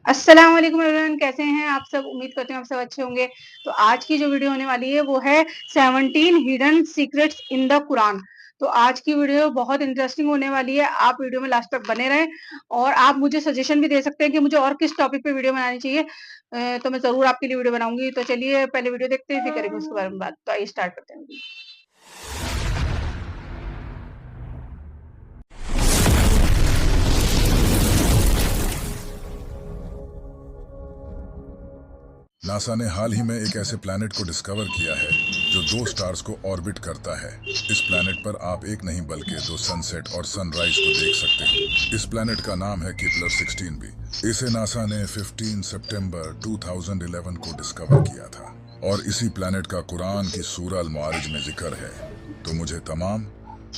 अस्सलाम वालेकुम एवरीवन, कैसे हैं आप सब? उम्मीद करती हूँ आप सब अच्छे होंगे। तो आज की जो वीडियो होने वाली है वो है 17 hidden secrets in the Quran. तो आज की वीडियो बहुत इंटरेस्टिंग होने वाली है। आप वीडियो में लास्ट तक बने रहें और आप मुझे सजेशन भी दे सकते हैं कि मुझे और किस टॉपिक पे वीडियो बनानी चाहिए। तो मैं ज़रूर आपके लिए वीडियो बनाऊँगी। तो चलिए पहले वीडियो देखते हैं, फिर करेंगे उसके बारे में बात। तो आइए स्टार्ट करते हैं। नासा ने हाल ही में एक ऐसे प्लैनेट को डिस्कवर किया है जो 2 स्टार्स को ऑर्बिट करता है। इस प्लैनेट पर आप एक नहीं बल्कि 2 सनसेट और सनराइज को देख सकते हो। इस प्लैनेट का नाम है केपलर 16b। इसे नासा ने 15 सितंबर 2011 को डिस्कवर किया था और इसी प्लैनेट का कुरान की सूरह अल मुआरिज में जिक्र है। तो मुझे तमाम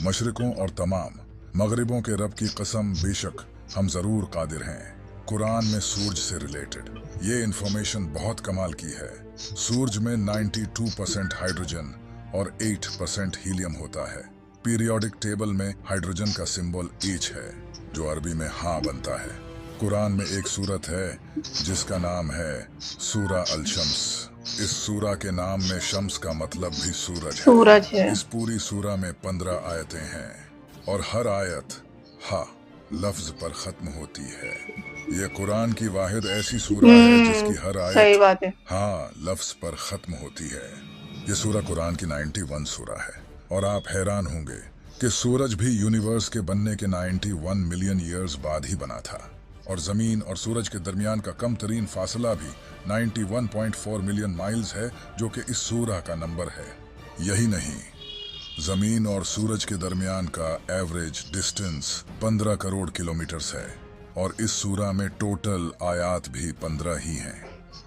मशरिकों और तमाम मगरिबों के रब की कसम, बेशक हम जरूर कादिर हैं। कुरान में सूरज से रिलेटेड ये इंफॉर्मेशन बहुत कमाल की है। सूरज में 92% हाइड्रोजन और 8% हीलियम होता है। पीरियोडिक टेबल में हाइड्रोजन का सिंबल H है जो अरबी में हाँ बनता है। कुरान में एक सूरत है जिसका नाम है सूरह अल शम्स। इस सूरह के नाम में शम्स का मतलब भी सूरज है। इस पूरी सूरह में 15 आयतें हैं और हर आयत हा लफ्ज पर खत्म होती है। ये कुरान की वाहिद ऐसी सूरह है जिसकी हर आयत हाँ लफ्ज पर खत्म होती है। ये सूरह कुरान की 91 सूरह है और आप हैरान होंगे कि सूरज भी यूनिवर्स के बनने के 91 मिलियन ईयर्स बाद ही बना था और जमीन और सूरज के दरमियान का कम तरीन फासला भी 91.4 मिलियन माइल्स है जो कि इस सूरह का नंबर है। यही नहीं, जमीन और सूरज के दरमियान का एवरेज डिस्टेंस 15 करोड़ किलोमीटर्स है और इस सूरह में टोटल आयात भी 15 ही हैं।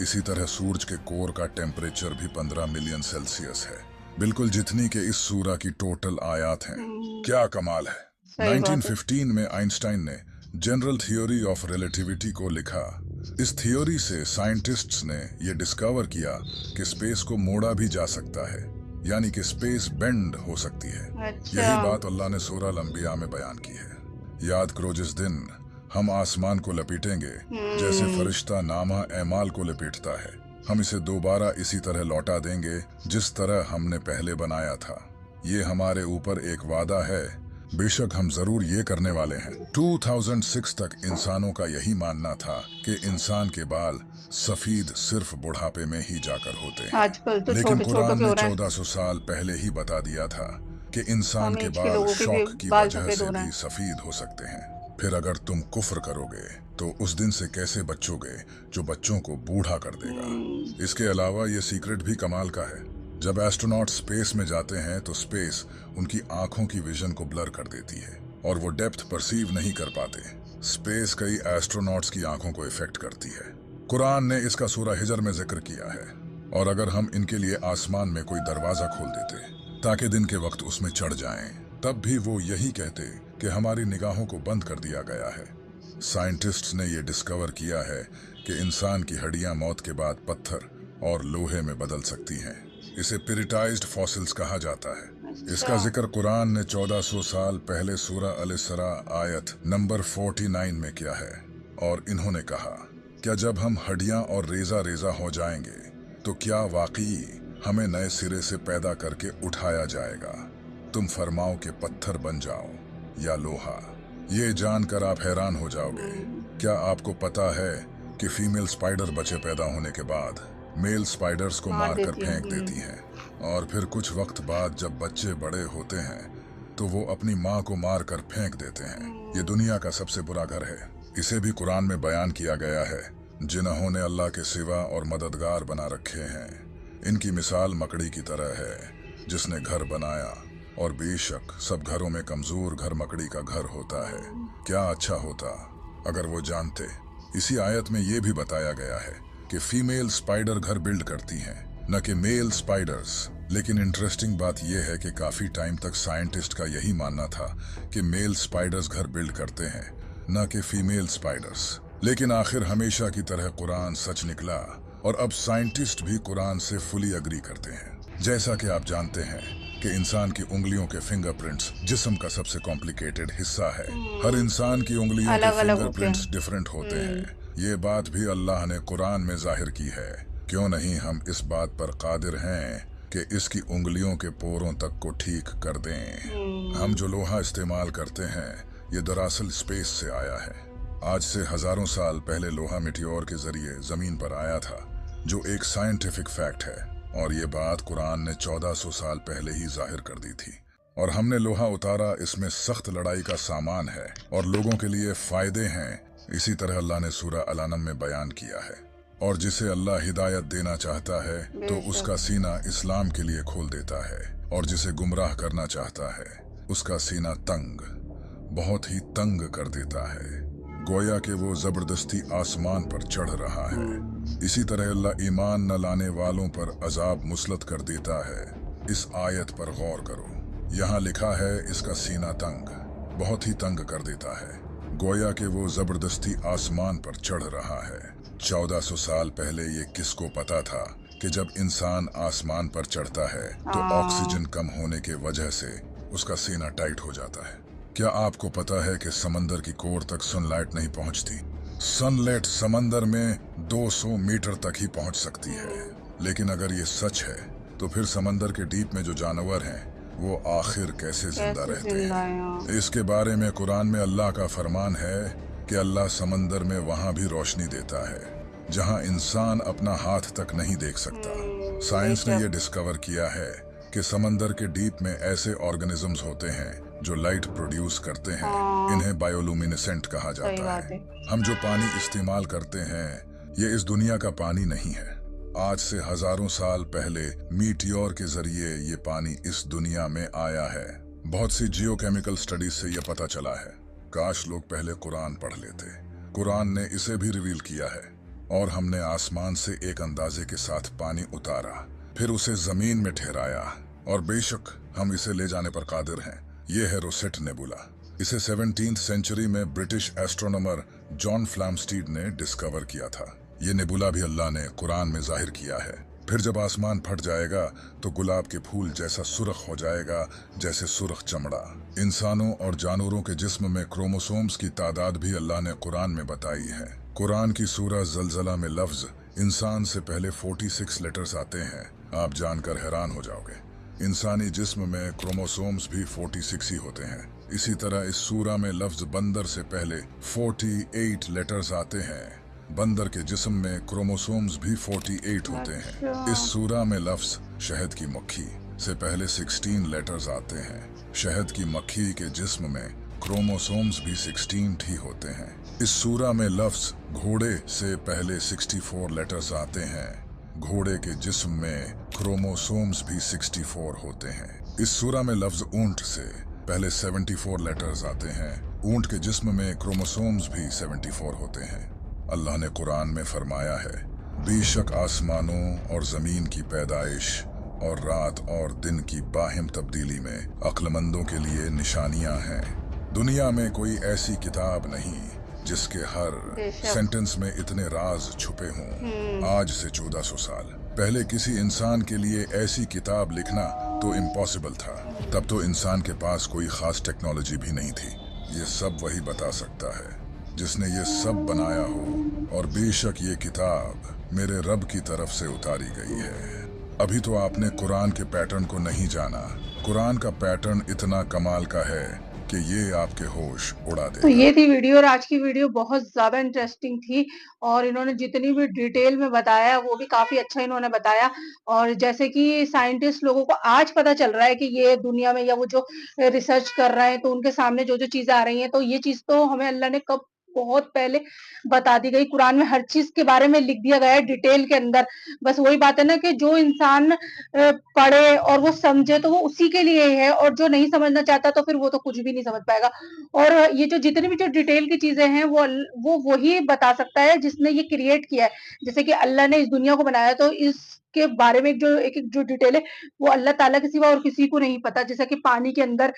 इसी तरह सूरज के कोर का टेम्परेचर भी 15 मिलियन सेल्सियस है, बिल्कुल जितनी के इस सूरह की टोटल आयात हैं। क्या कमाल है। 1915 में आइंस्टाइन ने जनरल थ्योरी ऑफ रिलेटिविटी को लिखा। इस थ्योरी से साइंटिस्ट्स ने यह डिस्कवर किया कि स्पेस को मोड़ा भी जा सकता है, यानी कि स्पेस बेंड हो सकती है। यही बात अल्लाह ने सूरह अल अंबिया में बयान की है। याद करो, जिस दिन हम आसमान को लपेटेंगे जैसे फरिश्ता नामा एमाल को लपेटता है, हम इसे दोबारा इसी तरह लौटा देंगे जिस तरह हमने पहले बनाया था। ये हमारे ऊपर एक वादा है, बेशक हम जरूर ये करने वाले हैं। 2006 तक इंसानों का यही मानना था कि इंसान के बाल सफेद सिर्फ बुढ़ापे में ही जाकर होते हैं। आजकल तो लेकिन छोटे कुरान छोटे ने 1400 साल पहले ही बता दिया था कि इंसान के बाल शौक की वजह से भी सफेद हो सकते हैं। फिर अगर तुम कुफ्र करोगे तो उस दिन से कैसे बचोगे जो बच्चों को बूढ़ा कर देगा। इसके अलावा ये सीक्रेट भी कमाल का है। जब एस्ट्रोनॉट स्पेस में जाते हैं तो स्पेस उनकी आंखों की विजन को ब्लर कर देती है और वो डेप्थ परसीव नहीं कर पाते। स्पेस कई एस्ट्रोनॉट्स की आंखों को इफेक्ट करती है। कुरान ने इसका सूरह हिजर में जिक्र किया है। और अगर हम इनके लिए आसमान में कोई दरवाजा खोल देते ताकि दिन के वक्त उसमें चढ़ जाएं, तब भी वो यही कहते कि हमारी निगाहों को बंद कर दिया गया है। साइंटिस्ट्स ने ये डिस्कवर किया है कि इंसान की हड्डियां मौत के बाद पत्थर और लोहे में बदल सकती हैं। इसे पिरिटाइज्ड फॉसिल्स कहा जाता है। इसका जिक्र कुरान ने 1400 साल पहले सूरह अल इसरा आयत नंबर 49 में किया है और इन्होंने कहा, क्या जब हम हड्डियां और रेजा रेजा हो जाएंगे तो क्या वाकई हमें नए सिरे से पैदा करके उठाया जाएगा? तुम फरमाओ के पत्थर बन जाओ या लोहा। ये जानकर आप हैरान हो जाओगे। क्या आपको पता है कि फीमेल स्पाइडर बच्चे पैदा होने के बाद मेल स्पाइडर्स को मारकर फेंक देती हैं और फिर कुछ वक्त बाद जब बच्चे बड़े होते हैं तो वो अपनी माँ को मारकर फेंक देते हैं। ये दुनिया का सबसे बुरा घर है। इसे भी कुरान में बयान किया गया है। जिन्होंने अल्लाह के सिवा और मददगार बना रखे हैं, इनकी मिसाल मकड़ी की तरह है जिसने घर बनाया, और बेशक सब घरों में कमजोर घर मकड़ी का घर होता है। क्या अच्छा होता अगर वो जानते। इसी आयत में ये भी बताया गया है कि फीमेल स्पाइडर घर बिल्ड करती हैं, न कि मेल स्पाइडर्स। लेकिन इंटरेस्टिंग बात यह है कि काफी टाइम तक साइंटिस्ट का यही मानना था कि मेल स्पाइडर्स घर बिल्ड करते हैं, न कि फीमेल स्पाइडर्स। लेकिन आखिर हमेशा की तरह कुरान सच निकला और अब साइंटिस्ट भी कुरान से फुली अग्री करते हैं। जैसा कि आप जानते हैं कि इंसान की उंगलियों के फिंगरप्रिंट्स जिस्म का सबसे कॉम्प्लिकेटेड हिस्सा है। हर इंसान की उंगलियों के फिंगरप्रिंट्स डिफरेंट होते हैं। ये बात भी अल्लाह ने कुरान में जाहिर की है। क्यों नहीं हम इस बात पर कादिर हैं कि इसकी उंगलियों के पोरों तक को ठीक कर दें। हम जो लोहा इस्तेमाल करते हैं ये दरअसल स्पेस से आया है। आज से हजारों साल पहले लोहा मिटियोर के जरिए जमीन पर आया था, जो एक साइंटिफिक फैक्ट है, और ये बात कुरान ने 1400 साल पहले ही जाहिर कर दी थी। और हमने लोहा उतारा, इसमें सख्त लड़ाई का सामान है और लोगों के लिए फायदे हैं। इसी तरह अल्लाह ने सूरह अल-अनम में बयान किया है। और जिसे अल्लाह हिदायत देना चाहता है तो उसका सीना इस्लाम के लिए खोल देता है, और जिसे गुमराह करना चाहता है उसका सीना तंग, बहुत ही तंग कर देता है, गोया कि वो जबरदस्ती आसमान पर चढ़ रहा है। इसी तरह अल्लाह ईमान न लाने वालों पर अजाब मुसलत कर देता है। इस आयत पर गौर करो, यहाँ लिखा है इसका सीना तंग, बहुत ही तंग कर देता है, गोया कि वो जबरदस्ती आसमान पर चढ़ रहा है। 1400 साल पहले ये किसको पता था कि जब इंसान आसमान पर चढ़ता है तो ऑक्सीजन कम होने के वजह से उसका सीना टाइट हो जाता है। क्या आपको पता है कि समंदर की कोर तक सनलाइट नहीं पहुंचती? सनलाइट समंदर में 200 मीटर तक ही पहुंच सकती है। लेकिन अगर ये सच है तो फिर समंदर के डीप में जो जानवर हैं वो आखिर कैसे जिंदा रहते हैं? इसके बारे में कुरान में अल्लाह का फरमान है कि अल्लाह समंदर में वहां भी रोशनी देता है जहां इंसान अपना हाथ तक नहीं देख सकता। साइंस ने यह डिस्कवर किया है कि समंदर के डीप में ऐसे ऑर्गेनिजम्स होते हैं जो लाइट प्रोड्यूस करते हैं। इन्हें बायोलुमिनेसेंट कहा जाता है। हम जो पानी इस्तेमाल करते हैं ये इस दुनिया का पानी नहीं है। आज से हजारों साल पहले मीटियोर के जरिए ये पानी इस दुनिया में आया है। बहुत सी जियोकेमिकल स्टडीज से यह पता चला है। काश लोग पहले कुरान पढ़ लेते। कुरान ने इसे भी रिवील किया है। और हमने आसमान से एक अंदाजे के साथ पानी उतारा, फिर उसे जमीन में ठहराया, और बेशक हम इसे ले जाने पर कादिर हैं। ये है रोसेट नेबुला। इसे 17th सेंचुरी में ब्रिटिश एस्ट्रोनॉमर जॉन फ्लैमस्टीड ने डिस्कवर किया था। ये नेबुला भी अल्लाह ने कुरान में जाहिर किया है। फिर जब आसमान फट जाएगा तो गुलाब के फूल जैसा सुर्ख हो जाएगा, जैसे सुर्ख चमड़ा। इंसानों और जानवरों के जिस्म में क्रोमोसोम्स की तादाद भी अल्लाह ने कुरान में बताई है। कुरान की सूरह ज़लज़ला में लफ्ज इंसान से पहले 46 लेटर्स आते हैं। आप जानकर हैरान हो जाओगे। इंसानी जिस्म में क्रोमोसोम्स भी 46 ही होते हैं। इसी तरह इस सूरह में लफ्ज बंदर से पहले 48 लेटर्स आते हैं। बंदर के जिस्म में क्रोमोसोम्स भी 48 होते हैं। इस सूरह में लफ्ज शहद की मक्खी से पहले 16 लेटर्स आते हैं। शहद की मक्खी के जिस्म में क्रोमोसोम्स भी 16 ही होते हैं। इस सूरह में लफ्ज घोड़े से पहले 64 लेटर्स आते हैं। घोड़े के जिस्म में क्रोमोसोम्स भी 64 होते हैं। इस सूरह में लफ्ज ऊंट से पहले 74 लेटर्स आते हैं। ऊंट के जिस्म में क्रोमोसोम्स भी 74 होते हैं। अल्लाह ने कुरान में फरमाया है, बेशक आसमानों और जमीन की पैदाइश और रात और दिन की बाहिम तब्दीली में अक्लमंदों के लिए निशानियां हैं। दुनिया में कोई ऐसी किताब नहीं जिसके हर सेंटेंस में इतने राज छुपे हों। आज से 1400 साल पहले किसी इंसान के लिए ऐसी किताब लिखना तो इम्पॉसिबल था। तब तो इंसान के पास कोई खास टेक्नोलॉजी भी नहीं थी। ये सब वही बता सकता है जिसने ये सब बनाया हो, और बेशक ये किताब मेरे रब की तरफ से उतारी गई है। अभी तो आपने कुरान के पैटर्न को नहीं जाना। कुरान का पैटर्न इतना कमाल का है कि ये आपके होश उड़ा देगा। तो ये थी वीडियो, और आज की वीडियो बहुत ज़्यादा इंटरेस्टिंग थी, और इन्होंने जितनी भी डिटेल में बताया वो भी काफ़ी अच्छा इन्होंने बताया। और जैसे कि साइंटिस्ट लोगों को आज पता चल रहा है कि ये दुनिया में, या वो जो रिसर्च कर रहे हैं तो उनके सामने जो-जो चीज़ें आ रही हैं, तो ये चीज़ तो हमें अल्लाह ने कब बहुत पहले बता दी गई। कुरान में हर चीज़ के बारे में लिख दिया गया है डिटेल के अंदर। बस वही बात है ना कि जो इंसान पढ़े और वो समझे तो वो उसी के लिए है, और जो नहीं समझना चाहता तो फिर वो तो कुछ भी नहीं समझ पाएगा। और ये जो जितनी भी जो डिटेल की चीज़ें हैं वो वही बता सकता है जिसने ये क्रिएट किया है। जैसे कि अल्लाह ने इस दुनिया को बनाया, तो इसके बारे में जो एक-एक जो डिटेल है वो अल्लाह ताला के सिवा और किसी को नहीं पता। जैसा कि पानी के अंदर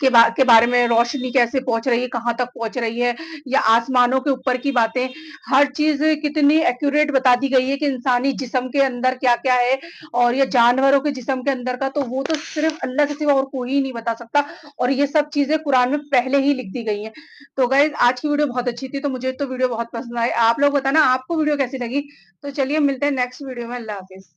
के बारे में, रोशनी कैसे पहुंच रही है, कहाँ तक पहुंच रही है, या आसमानों के ऊपर की बातें, हर चीज कितनी एक्यूरेट बता दी गई है कि इंसानी जिस्म के अंदर क्या क्या है और ये जानवरों के जिस्म के अंदर का, तो वो तो सिर्फ अल्लाह के सिवा और कोई नहीं बता सकता। और ये सब चीजें कुरान में पहले ही लिख दी गई हैं। तो गाइज आज की वीडियो बहुत अच्छी थी, तो मुझे तो वीडियो बहुत पसंद आई। आप लोग बताना आपको वीडियो कैसी लगी। तो चलिए मिलते हैं नेक्स्ट वीडियो में। अल्लाह हाफिज।